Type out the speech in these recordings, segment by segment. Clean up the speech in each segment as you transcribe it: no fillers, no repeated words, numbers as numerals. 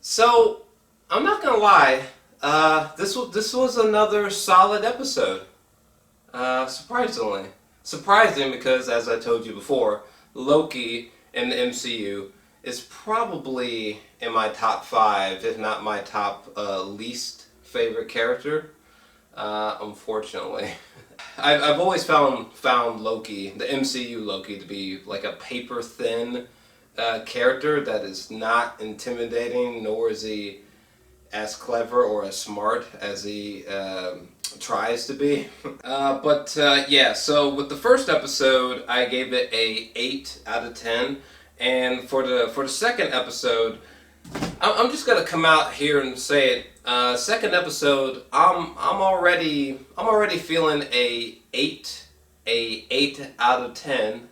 So, I'm not gonna lie, this was another solid episode. Surprisingly. Surprising because, as I told you before, Loki in the MCU is probably in my top 5, if not my top least favorite character, unfortunately. I've always found Loki, the MCU Loki, to be like a paper-thin character that is not intimidating, nor is he as clever or as smart as he tries to be. Yeah, so with the first episode, I gave it a 8 out of 10, and for the second episode, I'm just gonna come out here and say it. Second episode, I'm already feeling a 8 out of 10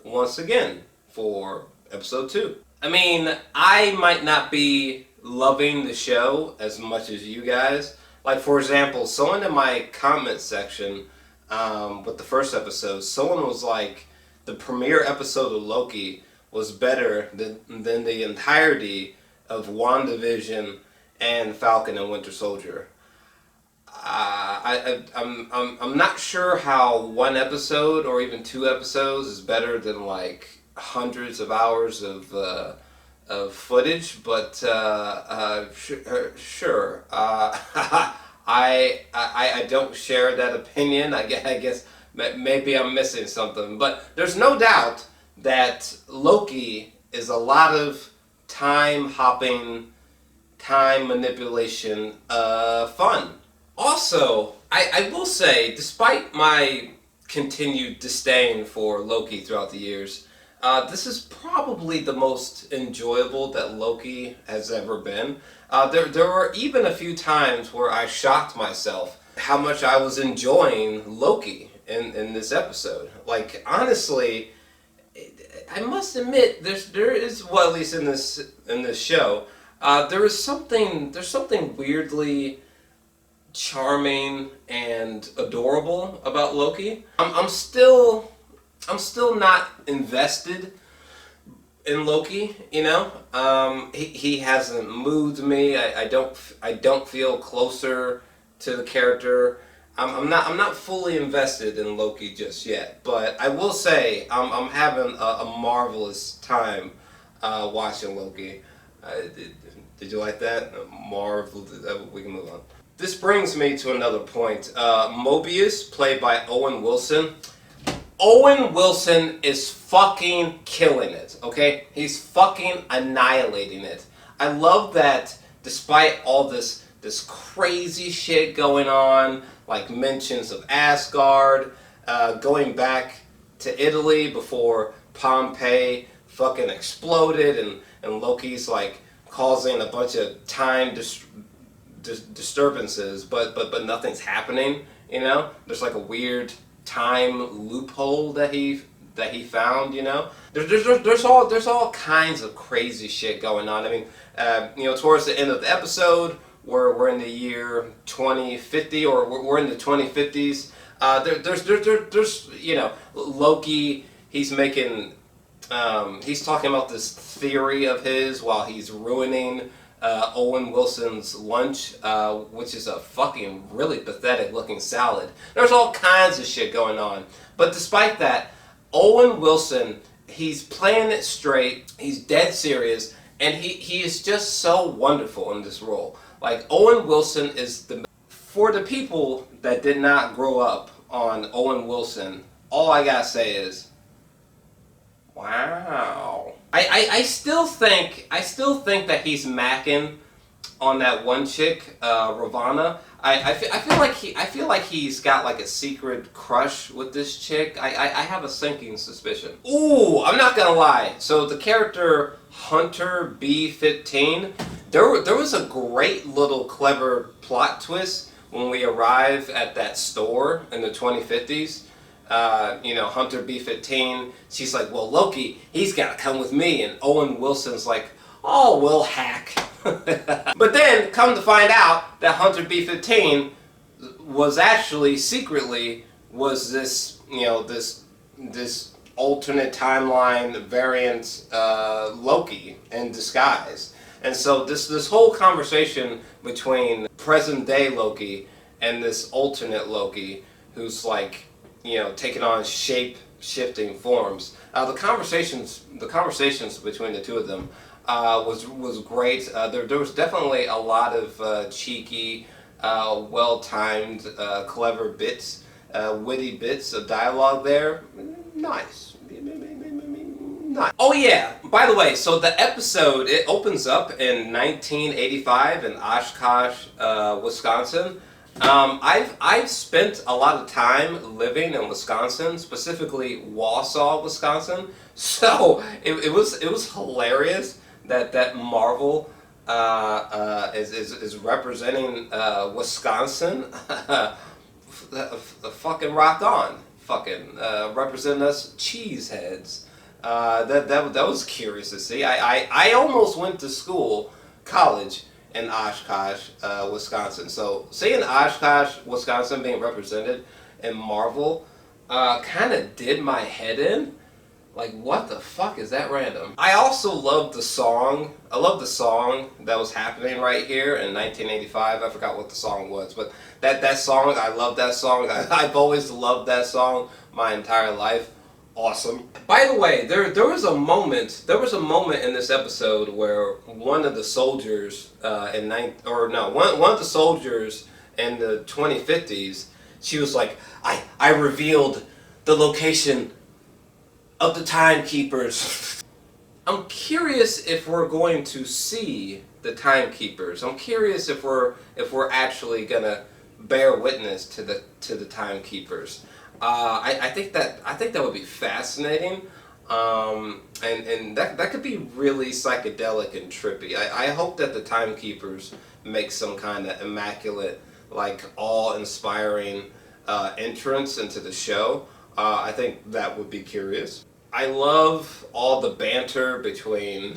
once again for episode 2. I mean, I might not be loving the show as much as you guys. Like, for example, someone in my comment section with the first episode, someone was like, the premiere episode of Loki was better than the entirety of WandaVision and Falcon and Winter Soldier. I'm not sure how one episode or even 2 episodes is better than like hundreds of hours of footage, but sure. I don't share that opinion. I guess maybe I'm missing something, but there's no doubt that Loki is a lot of time hopping, time manipulation, fun. Also, I will say, despite my continued disdain for Loki throughout the years, this is probably the most enjoyable that Loki has ever been. There were even a few times where I shocked myself how much I was enjoying Loki in this episode. Like, honestly, I must admit, there is, well, at least in this show, there's something weirdly charming and adorable about Loki. I'm still not invested in Loki, you know. He hasn't moved me. I don't feel closer to the character. I'm not fully invested in Loki just yet, but I will say I'm having a marvelous time watching Loki. Did you like that? Marvel. We can move on. This brings me to another point. Mobius, played by Owen Wilson. Owen Wilson is fucking killing it, okay? He's fucking annihilating it. I love that despite all this crazy shit going on, like mentions of Asgard, going back to Italy before Pompeii fucking exploded, and Loki's like causing a bunch of time disturbances, but nothing's happening, you know? There's like a weird time loophole that he found, you know. There's all kinds of crazy shit going on. I mean, you know, towards the end of the episode, we're in the year 2050, or we're in the 2050s. There's you know, Loki. He's making he's talking about this theory of his while he's ruining Owen Wilson's lunch, which is a fucking really pathetic looking salad. There's all kinds of shit going on. But despite that, Owen Wilson, he's playing it straight, he's dead serious, and he is just so wonderful in this role. Like, Owen Wilson is for the people that did not grow up on Owen Wilson, all I gotta say is, wow. I still think that he's macking on that one chick, Ravonna. I feel like he's got like a secret crush with this chick. I have a sinking suspicion. Ooh, I'm not gonna lie. So the character Hunter B-15, there was a great little clever plot twist when we arrive at that store in the 2050s. You know, Hunter B-15, she's like, well, Loki, he's got to come with me. And Owen Wilson's like, oh, we'll hack. But then, come to find out that Hunter B-15 was actually, secretly, was this, you know, this alternate timeline variant Loki in disguise. And so this whole conversation between present day Loki and this alternate Loki, who's like, taking on shape shifting forms. The conversations between the two of them was great. There was definitely a lot of cheeky, well-timed, clever bits, witty bits of dialogue there. Nice. Nice. Oh yeah, by the way, so the episode, it opens up in 1985 in Oshkosh, Wisconsin. I've spent a lot of time living in Wisconsin, specifically Wausau, Wisconsin. So it was hilarious that Marvel is representing Wisconsin. Fucking rock on, fucking represent us cheeseheads. That was curious to see. I almost went to college in Oshkosh, Wisconsin. So seeing Oshkosh, Wisconsin being represented in Marvel kind of did my head in. Like, what the fuck is that random? I also love the song. I love the song that was happening right here in 1985. I forgot what the song was, but that song, I love that song. I've always loved that song my entire life. Awesome. By the way, there was a moment in this episode where one of the soldiers one of the soldiers in the 2050s, she was like, I revealed the location of the timekeepers. I'm curious if we're going to see the timekeepers. I'm curious if we're actually gonna bear witness to the timekeepers. I think that would be fascinating, and that could be really psychedelic and trippy. I hope that the timekeepers make some kind of immaculate, like, awe-inspiring entrance into the show. I think that would be curious. I love all the banter between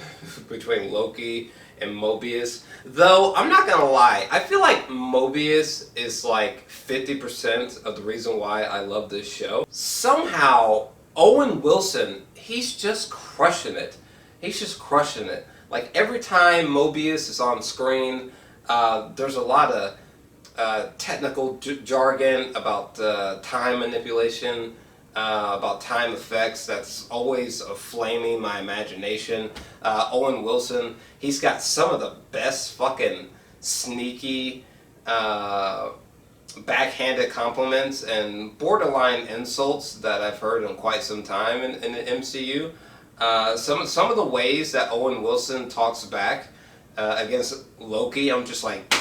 Loki and Mobius. Though, I'm not gonna lie, I feel like Mobius is like 50% of the reason why I love this show. Somehow, Owen Wilson, he's just crushing it. He's just crushing it. Like, every time Mobius is on screen, there's a lot of technical jargon about time manipulation, about time effects that's always flaming my imagination. Owen Wilson, he's got some of the best fucking sneaky backhanded compliments and borderline insults that I've heard in quite some time in the MCU. Some of the ways that Owen Wilson talks back against Loki, I'm just like,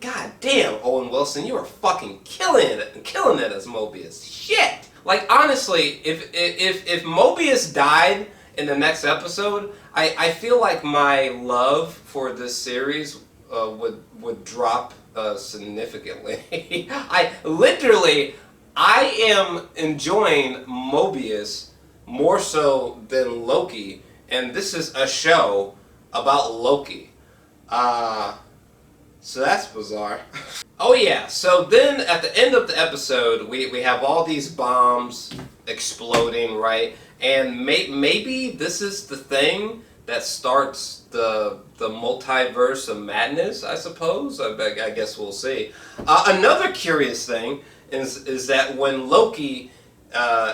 God damn, Owen Wilson, you are fucking killing it as Mobius. Shit! Like, honestly, if Mobius died in the next episode, I feel like my love for this series would drop significantly. I am enjoying Mobius more so than Loki, and this is a show about Loki. So that's bizarre. Oh yeah, so then at the end of the episode, we have all these bombs exploding, right? And maybe this is the thing that starts the multiverse of madness, I suppose. I guess we'll see. Another curious thing is that when Loki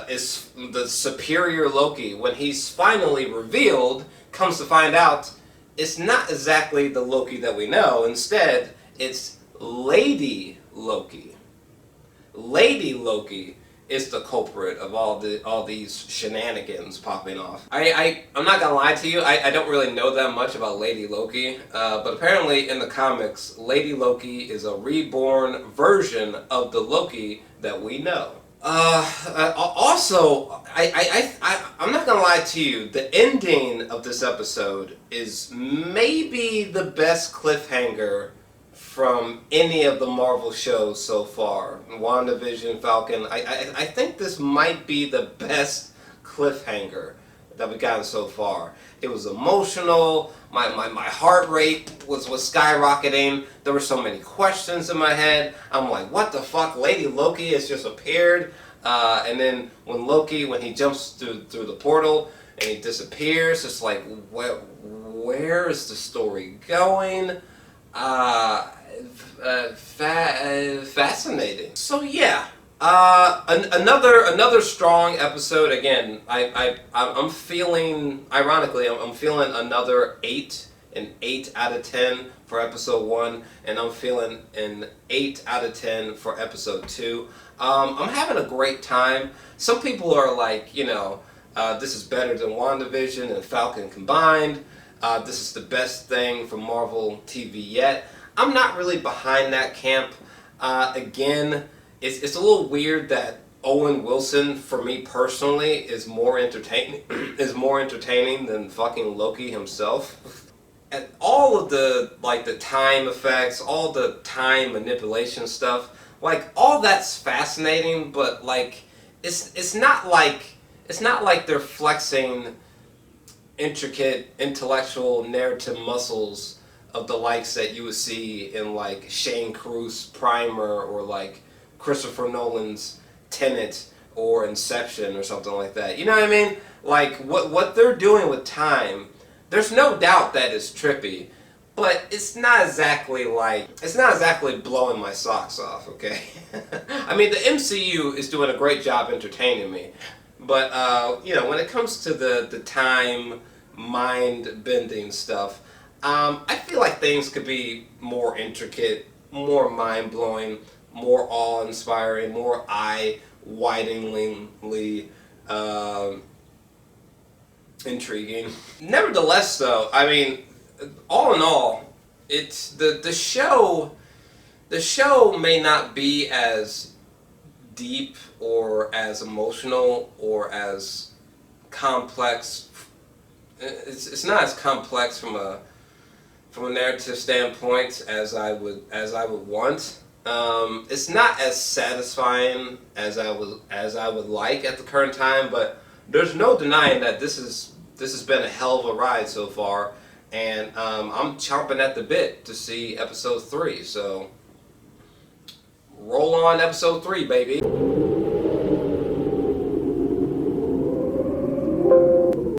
is the superior Loki, when he's finally revealed, comes to find out, it's not exactly the Loki that we know. Instead, it's Lady Loki. Lady Loki is the culprit of all these shenanigans popping off. I'm not gonna lie to you, I don't really know that much about Lady Loki, but apparently in the comics, Lady Loki is a reborn version of the Loki that we know. Also, I'm not gonna lie to you, the ending of this episode is maybe the best cliffhanger from any of the Marvel shows so far. WandaVision, Falcon, I think this might be the best cliffhanger that we've gotten so far. It was emotional, my heart rate was skyrocketing, there were so many questions in my head. I'm like, what the fuck, Lady Loki has just appeared? And then when he jumps through the portal and he disappears, it's like, where is the story going. Fascinating. So yeah, another strong episode. Again, I'm feeling, ironically, I'm feeling another 8, an 8 out of 10 for episode 1, and I'm feeling an 8 out of 10 for episode 2. I'm having a great time. Some people are like, this is better than WandaVision and Falcon combined. This is the best thing from Marvel TV yet. I'm not really behind that camp. Again, it's a little weird that Owen Wilson, for me personally, is more entertaining than fucking Loki himself. And all of the time effects, all the time manipulation stuff, all that's fascinating, but it's not like they're flexing intricate intellectual narrative muscles of the likes that you would see in Shane Carruth's Primer, or Christopher Nolan's Tenet or Inception or something like that. You know what I mean? What they're doing with time, there's no doubt that it's trippy, but it's not exactly blowing my socks off, okay? I mean, the MCU is doing a great job entertaining me, but when it comes to the time mind-bending stuff, I feel like things could be more intricate, more mind-blowing, more awe-inspiring, more eye-wideningly intriguing. Nevertheless, though, I mean, all in all, it's the show. The show may not be as deep or as emotional or as complex. It's not as complex from a narrative standpoint as I would want. It's not as satisfying as I would like at the current time, but there's no denying that this has been a hell of a ride so far, and I'm chomping at the bit to see episode 3. So roll on episode 3, baby.